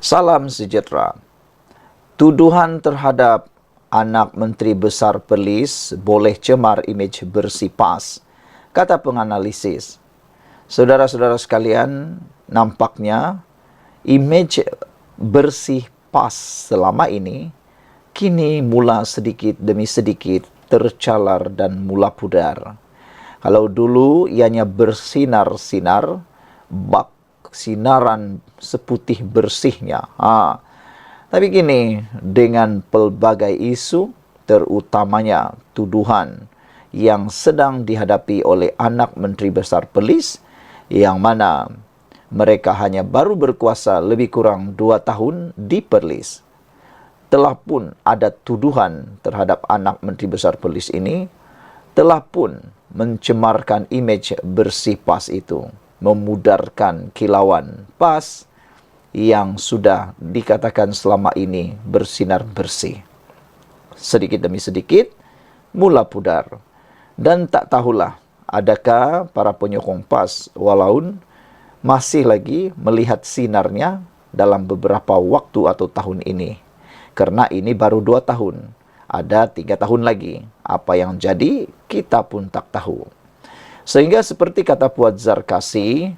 Salam sejahtera. Tuduhan terhadap anak Menteri Besar Perlis boleh cemar imej bersih PAS, kata penganalisis. Saudara-saudara sekalian, nampaknya imej bersih PAS selama ini kini mula sedikit demi sedikit tercalar dan mula pudar. Kalau dulu ianya bersinar-sinar, bak sinaran seputih bersihnya. Tapi kini dengan pelbagai isu, terutamanya tuduhan yang sedang dihadapi oleh anak Menteri Besar Perlis, yang mana mereka hanya baru berkuasa lebih kurang 2 tahun di Perlis. Telah pun ada tuduhan terhadap anak Menteri Besar Perlis ini, telah pun mencemarkan imej bersih PAS itu, memudarkan kilauan PAS yang sudah dikatakan selama ini bersinar bersih. Sedikit demi sedikit mula pudar. Dan tak tahulah adakah para penyokong PAS walaupun masih lagi melihat sinarnya dalam beberapa waktu atau tahun ini. Karena ini baru 2 tahun. Ada 3 tahun lagi. Apa yang jadi kita pun tak tahu. Sehingga seperti kata Puat Zarkasi,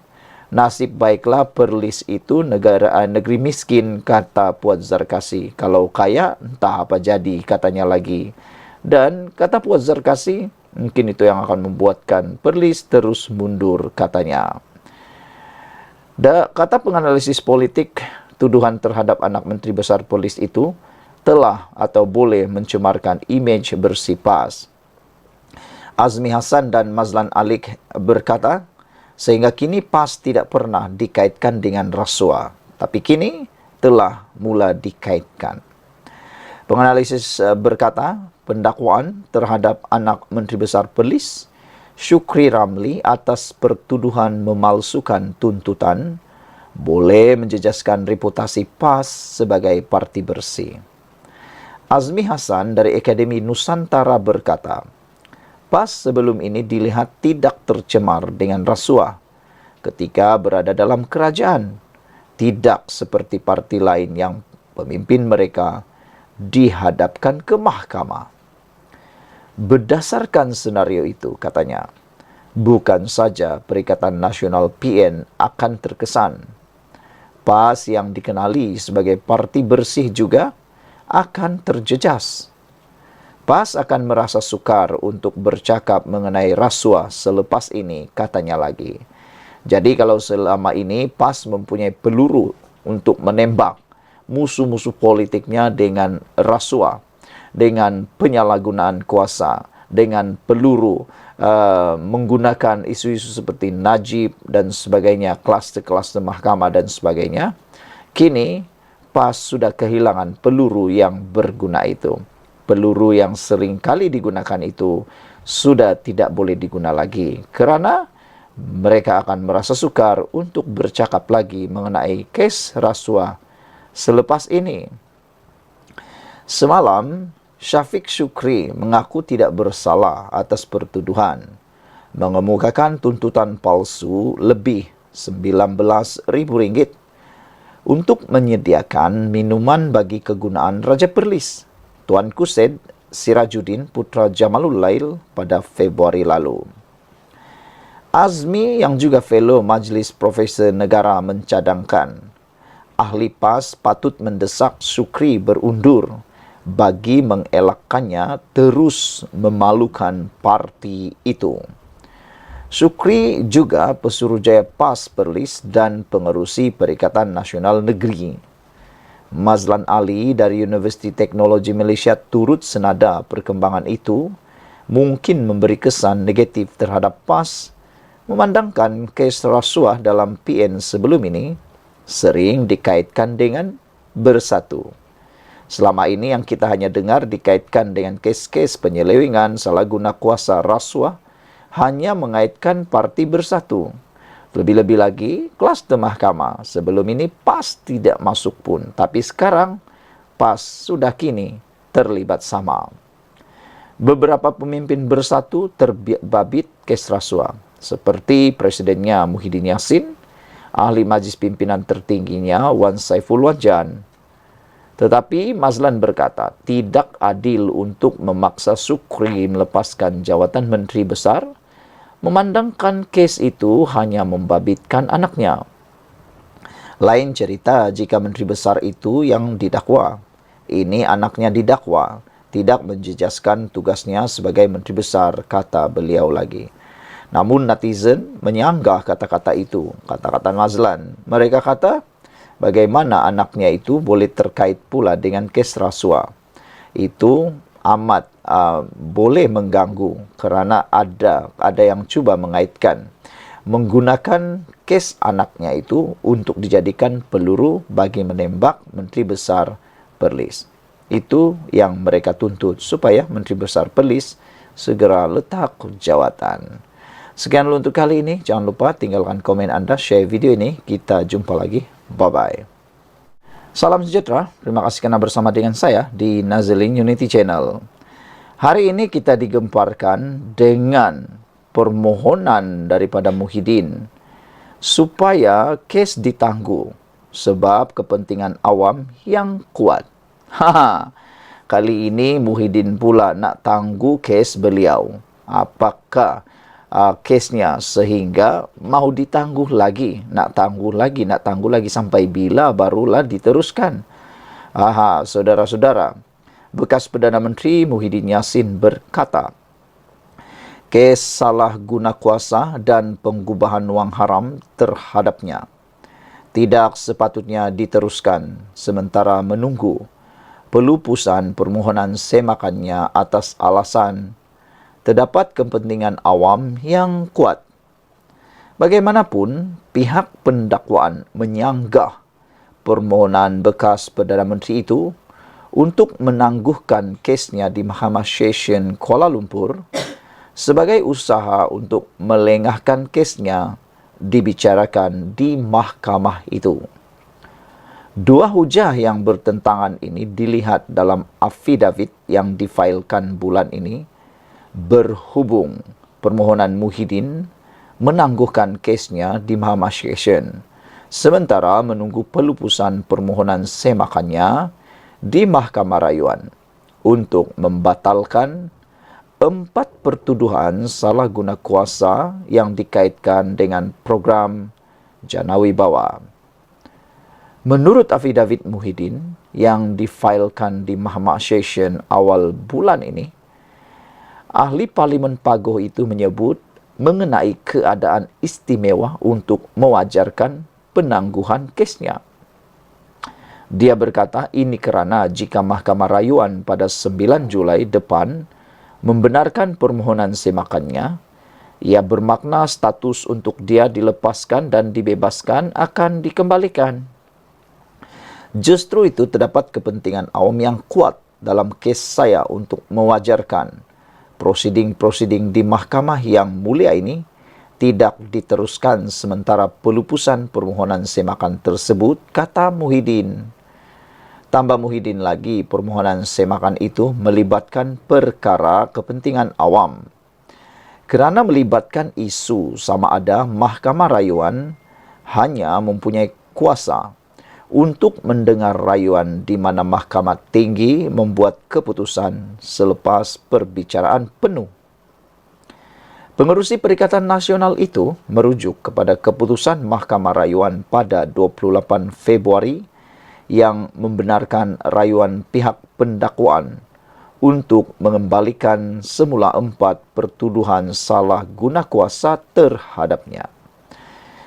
nasib baiklah Perlis itu negeri miskin, kata Puat Zarkasi. Kalau kaya, entah apa jadi, katanya lagi. Dan kata Puat Zarkasi, mungkin itu yang akan membuatkan Perlis terus mundur, katanya. Kata penganalisis politik, tuduhan terhadap anak Menteri Besar Perlis itu telah atau boleh mencemarkan imej bersih PAS. Azmi Hassan dan Mazlan Alik berkata, sehingga kini PAS tidak pernah dikaitkan dengan rasuah, tapi kini telah mula dikaitkan. Penganalisis berkata, pendakwaan terhadap anak Menteri Besar Perlis, Syukri Ramli, atas pertuduhan memalsukan tuntutan, boleh menjejaskan reputasi PAS sebagai parti bersih. Azmi Hassan dari Akademi Nusantara berkata, PAS sebelum ini dilihat tidak tercemar dengan rasuah ketika berada dalam kerajaan. Tidak seperti parti lain yang pemimpin mereka dihadapkan ke mahkamah. Berdasarkan senario itu, katanya, bukan saja Perikatan Nasional PN akan terkesan. PAS yang dikenali sebagai parti bersih juga akan terjejas. PAS akan merasa sukar untuk bercakap mengenai rasuah selepas ini, katanya lagi. Jadi kalau selama ini PAS mempunyai peluru untuk menembak musuh-musuh politiknya dengan rasuah, dengan penyalahgunaan kuasa, dengan peluru, menggunakan isu-isu seperti Najib dan sebagainya, klaster-klaster mahkamah dan sebagainya, kini PAS sudah kehilangan peluru yang berguna itu. Peluru yang sering kali digunakan itu sudah tidak boleh digunakan lagi. Kerana mereka akan merasa sukar untuk bercakap lagi mengenai kes rasuah selepas ini. Semalam, Syafiq Syukri mengaku tidak bersalah atas pertuduhan, mengemukakan tuntutan palsu lebih Rp19.000 untuk menyediakan minuman bagi kegunaan Raja Perlis, Tuanku Syed Sirajuddin Putra Jamalul Lail, pada Februari lalu. Azmi yang juga fellow Majlis Profesor Negara mencadangkan ahli PAS patut mendesak Syukri berundur bagi mengelakkannya terus memalukan parti itu. Syukri juga Pesuruhjaya PAS Perlis dan pengerusi Perikatan Nasional Negeri. Mazlan Ali dari Universiti Teknologi Malaysia turut senada perkembangan itu mungkin memberi kesan negatif terhadap PAS, memandangkan kes rasuah dalam PN sebelum ini sering dikaitkan dengan Bersatu. Selama ini yang kita hanya dengar dikaitkan dengan kes-kes penyelewengan, salah guna kuasa, rasuah, hanya mengaitkan parti Bersatu. Lebih-lebih lagi, klaster mahkamah. Sebelum ini PAS tidak masuk pun. Tapi sekarang, PAS sudah kini terlibat sama. Beberapa pemimpin Bersatu terbabit kes rasuah. Seperti Presidennya Muhyiddin Yassin, ahli majlis pimpinan tertingginya Wan Saiful Wajan. Tetapi Mazlan berkata, tidak adil untuk memaksa Sukri melepaskan jawatan Menteri Besar, memandangkan kes itu hanya membabitkan anaknya. Lain cerita jika Menteri Besar itu yang didakwa. Ini anaknya didakwa, tidak menjejaskan tugasnya sebagai Menteri Besar, kata beliau lagi. Namun netizen menyanggah kata-kata itu, kata-kata Mazlan. Mereka kata, bagaimana anaknya itu boleh terkait pula dengan kes rasuah. Itu amat boleh mengganggu kerana ada yang cuba mengaitkan menggunakan kes anaknya itu untuk dijadikan peluru bagi menembak Menteri Besar Perlis. Itu yang mereka tuntut supaya Menteri Besar Perlis segera letak jawatan. Sekian dulu untuk kali ini. Jangan lupa tinggalkan komen anda, share video ini. Kita jumpa lagi. Bye-bye. Salam sejahtera. Terima kasih kerana bersama dengan saya di Nazilin Unity Channel. Hari ini kita digemparkan dengan permohonan daripada Muhyiddin supaya kes ditangguh sebab kepentingan awam yang kuat. Kali ini Muhyiddin pula nak tangguh kes beliau. Apakah kesnya sehingga mahu ditangguh lagi, nak tangguh lagi sampai bila barulah diteruskan. Saudara-saudara, bekas Perdana Menteri Muhyiddin Yassin berkata, kes salah guna kuasa dan penggubahan wang haram terhadapnya tidak sepatutnya diteruskan sementara menunggu pelupusan permohonan semakannya atas alasan terdapat kepentingan awam yang kuat. Bagaimanapun, pihak pendakwaan menyanggah permohonan bekas Perdana Menteri itu untuk menangguhkan kesnya di Mahkamah Session Kuala Lumpur sebagai usaha untuk melengahkan kesnya dibicarakan di mahkamah itu. Dua hujah yang bertentangan ini dilihat dalam affidavit yang difailkan bulan ini berhubung permohonan Muhyiddin menangguhkan kesnya di Mahkamah Session sementara menunggu pelupusan permohonan semakannya di Mahkamah Rayuan untuk membatalkan 4 pertuduhan salah guna kuasa yang dikaitkan dengan program Janawi Bawa. Menurut affidavit Muhyiddin yang difailkan di Mahkamah Session awal bulan ini, ahli Parlimen Pagoh itu menyebut mengenai keadaan istimewa untuk mewajarkan penangguhan kesnya. Dia berkata ini kerana jika Mahkamah Rayuan pada 9 Julai depan membenarkan permohonan semakannya, ia bermakna status untuk dia dilepaskan dan dibebaskan akan dikembalikan. Justru itu terdapat kepentingan awam yang kuat dalam kes saya untuk mewajarkan prosiding-prosiding di mahkamah yang mulia ini tidak diteruskan sementara pelupusan permohonan semakan tersebut, kata Muhyiddin. Tambah Muhyiddin lagi, permohonan semakan itu melibatkan perkara kepentingan awam. Kerana melibatkan isu sama ada Mahkamah Rayuan hanya mempunyai kuasa untuk mendengar rayuan di mana Mahkamah Tinggi membuat keputusan selepas perbicaraan penuh. Pengerusi Perikatan Nasional itu merujuk kepada keputusan Mahkamah Rayuan pada 28 Februari yang membenarkan rayuan pihak pendakwaan untuk mengembalikan semula 4 pertuduhan salah guna kuasa terhadapnya.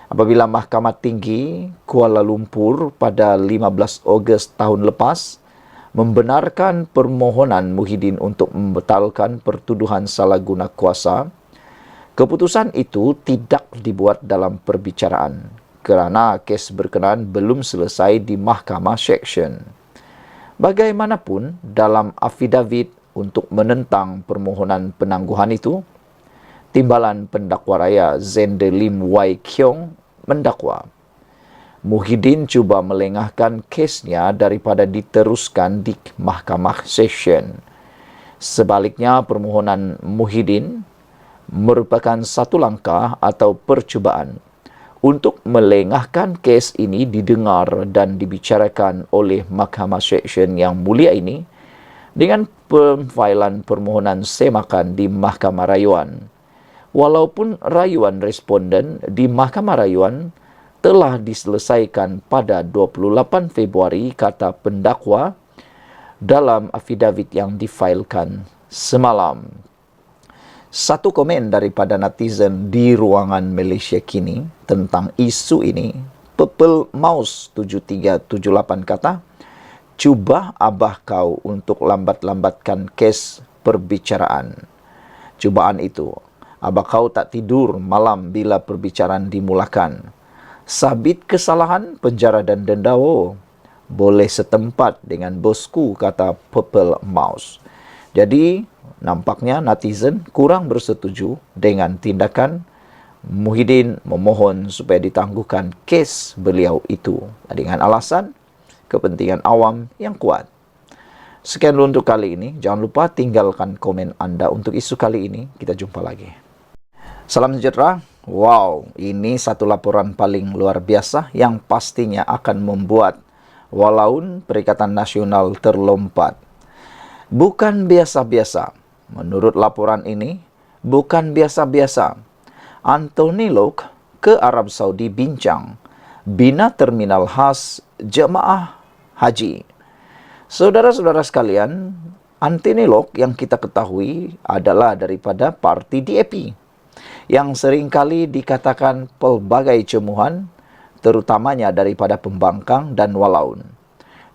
Apabila Mahkamah Tinggi Kuala Lumpur pada 15 Ogos tahun lepas membenarkan permohonan Muhyiddin untuk membatalkan pertuduhan salah guna kuasa, keputusan itu tidak dibuat dalam perbicaraan kerana kes berkenaan belum selesai di Mahkamah Session. Bagaimanapun, dalam affidavit untuk menentang permohonan penangguhan itu, Timbalan Pendakwa Raya Zende Lim Wai Kiong mendakwa Muhyiddin cuba melengahkan kesnya daripada diteruskan di Mahkamah Session. Sebaliknya, permohonan Muhyiddin merupakan satu langkah atau percubaan untuk melengahkan kes ini didengar dan dibicarakan oleh Mahkamah Seksyen yang mulia ini dengan pemfailan permohonan semakan di Mahkamah Rayuan. Walaupun rayuan responden di Mahkamah Rayuan telah diselesaikan pada 28 Februari, kata pendakwa dalam afidavit yang difailkan semalam. Satu komen daripada netizen di ruangan Malaysia Kini tentang isu ini, Purple Mouse 7378 kata, "Cuba abah kau untuk lambat-lambatkan kes perbicaraan. Cubaan itu, abah kau tak tidur malam bila perbicaraan dimulakan. Sabit kesalahan, penjara dan denda, boleh setempat dengan bosku," kata Purple Mouse. Jadi, nampaknya netizen kurang bersetuju dengan tindakan Muhyiddin memohon supaya ditangguhkan kes beliau itu dengan alasan kepentingan awam yang kuat. Sekian dulu untuk kali ini. Jangan lupa tinggalkan komen anda untuk isu kali ini. Kita jumpa lagi. Salam sejahtera. Wow, ini satu laporan paling luar biasa yang pastinya akan membuat walaun Perikatan Nasional terlompat. Bukan biasa-biasa. Menurut laporan ini, bukan biasa-biasa. Anthony Lok ke Arab Saudi bincang bina terminal khas jemaah haji. Saudara-saudara sekalian, Anthony Lok yang kita ketahui adalah daripada parti DAP yang seringkali dikatakan pelbagai cemuhan, terutamanya daripada pembangkang dan walaun.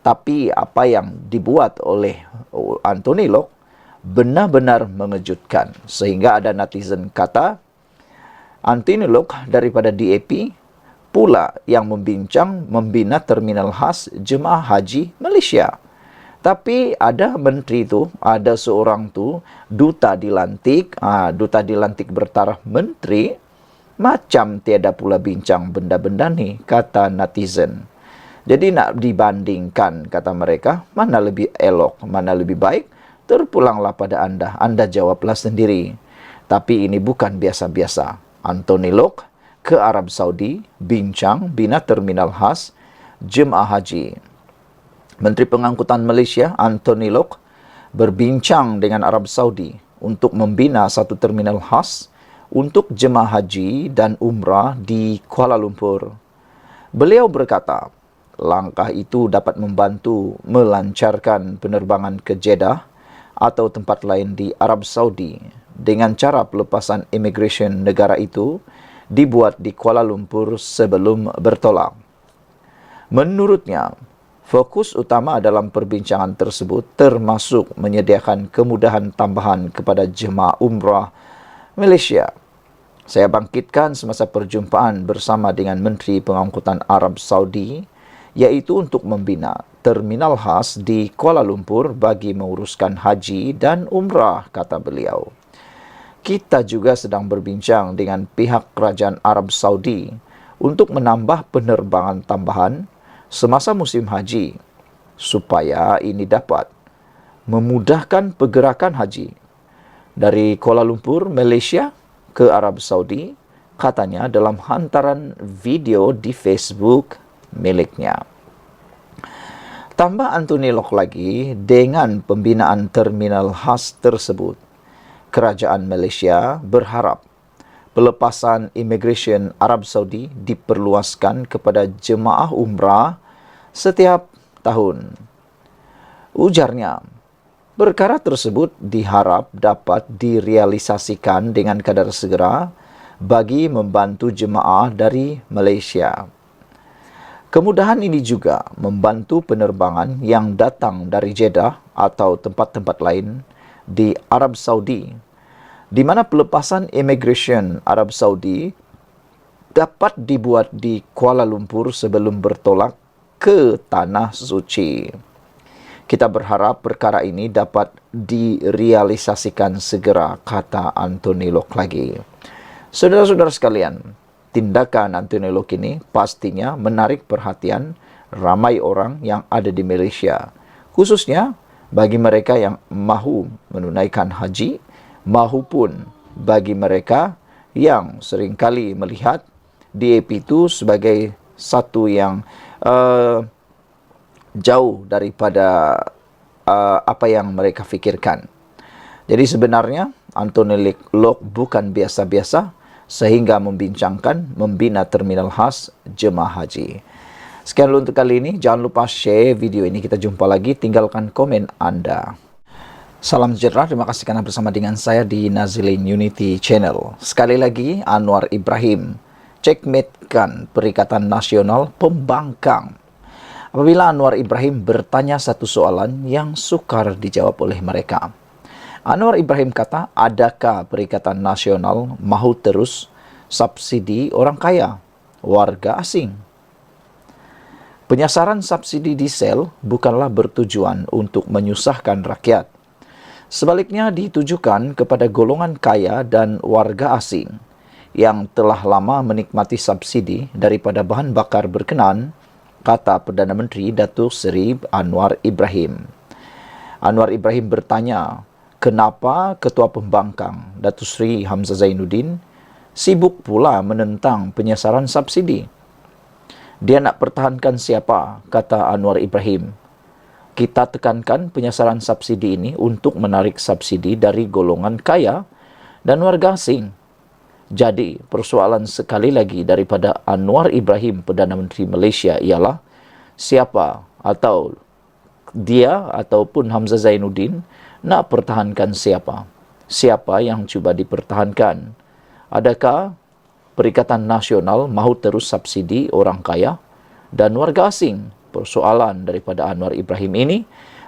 Tapi apa yang dibuat oleh Anthony Lok benar-benar mengejutkan. Sehingga ada netizen kata, Anthony Lok daripada DAP pula yang membincang membina terminal khas jemaah haji Malaysia. Tapi ada menteri tu, ada seorang tu, duta dilantik bertaraf menteri, macam tiada pula bincang benda-benda ni, kata netizen. Jadi nak dibandingkan, kata mereka, mana lebih elok, mana lebih baik, terpulanglah pada anda. Anda jawablah sendiri. Tapi ini bukan biasa-biasa. Anthony Lok ke Arab Saudi bincang bina terminal khas jemaah haji. Menteri Pengangkutan Malaysia Anthony Lok berbincang dengan Arab Saudi untuk membina satu terminal khas untuk jemaah haji dan umrah di Kuala Lumpur. Beliau berkata, langkah itu dapat membantu melancarkan penerbangan ke Jeddah atau tempat lain di Arab Saudi dengan cara pelepasan immigration negara itu dibuat di Kuala Lumpur sebelum bertolak. Menurutnya, fokus utama dalam perbincangan tersebut termasuk menyediakan kemudahan tambahan kepada jemaah umrah Malaysia. Saya bangkitkan semasa perjumpaan bersama dengan Menteri Pengangkutan Arab Saudi, iaitu untuk membina terminal khas di Kuala Lumpur bagi menguruskan haji dan umrah, kata beliau. Kita juga sedang berbincang dengan pihak kerajaan Arab Saudi untuk menambah penerbangan tambahan semasa musim haji supaya ini dapat memudahkan pergerakan haji dari Kuala Lumpur, Malaysia ke Arab Saudi, katanya dalam hantaran video di Facebook miliknya. Tambah Anthony Lok lagi, dengan pembinaan terminal khas tersebut, Kerajaan Malaysia berharap pelepasan immigration Arab Saudi diperluaskan kepada jemaah umrah setiap tahun. Ujarnya, perkara tersebut diharap dapat direalisasikan dengan kadar segera bagi membantu jemaah dari Malaysia. Kemudahan ini juga membantu penerbangan yang datang dari Jeddah atau tempat-tempat lain di Arab Saudi, di mana pelepasan immigration Arab Saudi dapat dibuat di Kuala Lumpur sebelum bertolak ke Tanah Suci. Kita berharap perkara ini dapat direalisasikan segera, kata Anthony Lok lagi. Saudara-saudara sekalian, tindakan Anthony Lok ini pastinya menarik perhatian ramai orang yang ada di Malaysia, khususnya bagi mereka yang mahu menunaikan haji, mahupun bagi mereka yang seringkali melihat DAP itu sebagai satu yang jauh daripada apa yang mereka fikirkan. Jadi sebenarnya Anthony Lok bukan biasa-biasa sehingga membina terminal khas jemaah haji. Sekian dulu untuk kali ini. Jangan lupa share video ini. Kita jumpa lagi. Tinggalkan komen Anda. Salam sejahtera. Terima kasih karena bersama dengan saya di Nazilin Unity Channel. Sekali lagi, Anwar Ibrahim checkmatekan Perikatan Nasional Pembangkang. Apabila Anwar Ibrahim bertanya satu soalan yang sukar dijawab oleh mereka. Anwar Ibrahim kata, adakah Perikatan Nasional mahu terus subsidi orang kaya, warga asing? Penyasaran subsidi diesel bukanlah bertujuan untuk menyusahkan rakyat. Sebaliknya ditujukan kepada golongan kaya dan warga asing yang telah lama menikmati subsidi daripada bahan bakar berkenaan, kata Perdana Menteri Datuk Seri Anwar Ibrahim. Anwar Ibrahim bertanya, kenapa Ketua Pembangkang Datuk Seri Hamzah Zainuddin sibuk pula menentang penyasaran subsidi? Dia nak pertahankan siapa? Kata Anwar Ibrahim. Kita tekankan penyasaran subsidi ini untuk menarik subsidi dari golongan kaya dan warga asing. Jadi, persoalan sekali lagi daripada Anwar Ibrahim, Perdana Menteri Malaysia, ialah siapa atau dia ataupun Hamzah Zainuddin nak pertahankan siapa? Siapa yang cuba dipertahankan? Adakah Perikatan Nasional mahu terus subsidi orang kaya dan warga asing? Persoalan daripada Anwar Ibrahim ini,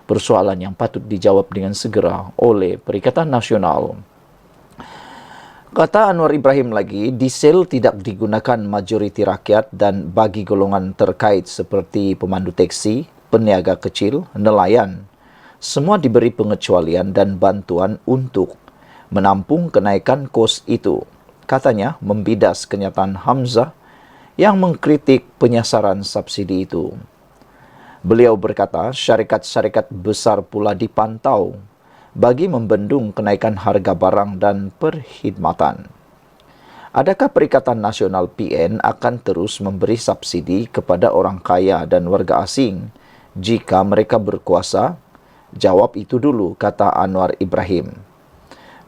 persoalan yang patut dijawab dengan segera oleh Perikatan Nasional. Kata Anwar Ibrahim lagi, diesel tidak digunakan majoriti rakyat dan bagi golongan terkait seperti pemandu teksi, peniaga kecil, nelayan. Semua diberi pengecualian dan bantuan untuk menampung kenaikan kos itu. Katanya membidas kenyataan Hamzah yang mengkritik penyasaran subsidi itu. Beliau berkata, syarikat-syarikat besar pula dipantau bagi membendung kenaikan harga barang dan perkhidmatan. Adakah Perikatan Nasional PN akan terus memberi subsidi kepada orang kaya dan warga asing jika mereka berkuasa? Jawab itu dulu, kata Anwar Ibrahim.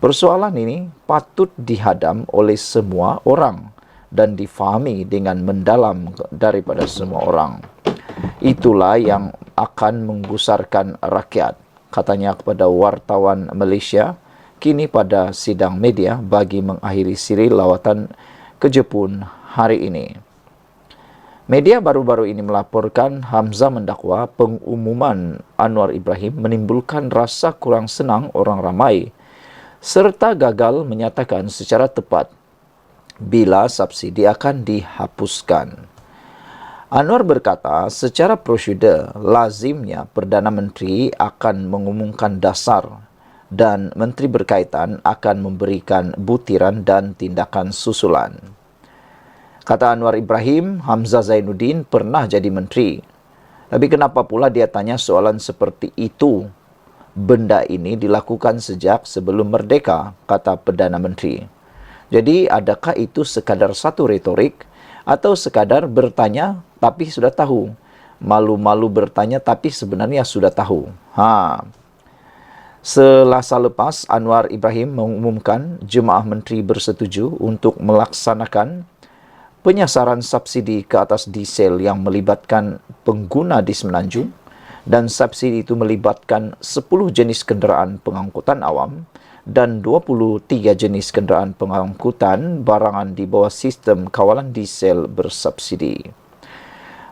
Persoalan ini patut dihadam oleh semua orang dan difahami dengan mendalam daripada semua orang. Itulah yang akan menggusarkan rakyat, katanya kepada wartawan Malaysia kini pada sidang media bagi mengakhiri siri lawatan ke Jepun hari ini. Media baru-baru ini melaporkan Hamzah mendakwa pengumuman Anwar Ibrahim menimbulkan rasa kurang senang orang ramai serta gagal menyatakan secara tepat bila subsidi akan dihapuskan. Anwar berkata, secara prosedur, lazimnya Perdana Menteri akan mengumumkan dasar dan menteri berkaitan akan memberikan butiran dan tindakan susulan. Kata Anwar Ibrahim, Hamzah Zainuddin pernah jadi menteri. Tapi kenapa pula dia tanya soalan seperti itu? Benda ini dilakukan sejak sebelum merdeka, kata Perdana Menteri. Jadi, adakah itu sekadar satu retorik atau sekadar bertanya tapi sudah tahu? Malu-malu bertanya tapi sebenarnya sudah tahu. Selasa lepas, Anwar Ibrahim mengumumkan jemaah menteri bersetuju untuk melaksanakan penyasaran subsidi ke atas diesel yang melibatkan pengguna di Semenanjung, dan subsidi itu melibatkan 10 jenis kenderaan pengangkutan awam dan 23 jenis kenderaan pengangkutan barangan di bawah sistem kawalan diesel bersubsidi.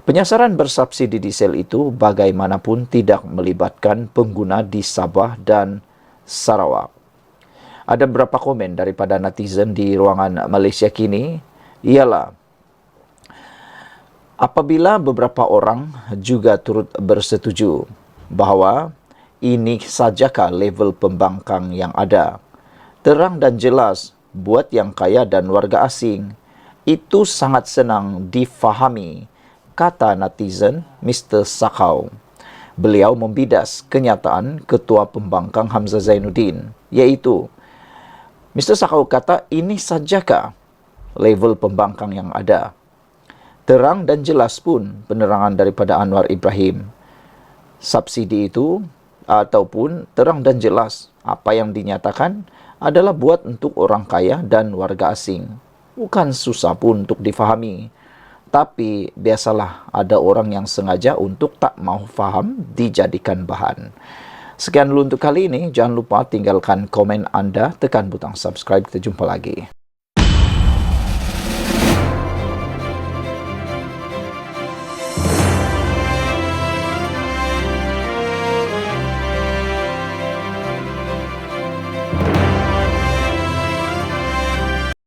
Penyasaran bersubsidi diesel itu bagaimanapun tidak melibatkan pengguna di Sabah dan Sarawak. Ada beberapa komen daripada netizen di ruangan Malaysia kini, ialah apabila beberapa orang juga turut bersetuju bahawa ini sajakah level pembangkang yang ada, terang dan jelas buat yang kaya dan warga asing, itu sangat senang difahami, kata netizen Mr. Sakau. Beliau membidas kenyataan Ketua Pembangkang Hamzah Zainuddin, iaitu Mr. Sakau kata, ini sajakah level pembangkang yang ada. Terang dan jelas pun penerangan daripada Anwar Ibrahim. Subsidi itu ataupun terang dan jelas apa yang dinyatakan adalah buat untuk orang kaya dan warga asing. Bukan susah pun untuk difahami. Tapi biasalah ada orang yang sengaja untuk tak mau faham dijadikan bahan. Sekian dulu untuk kali ini. Jangan lupa tinggalkan komen Anda, tekan butang subscribe. Kita jumpa lagi.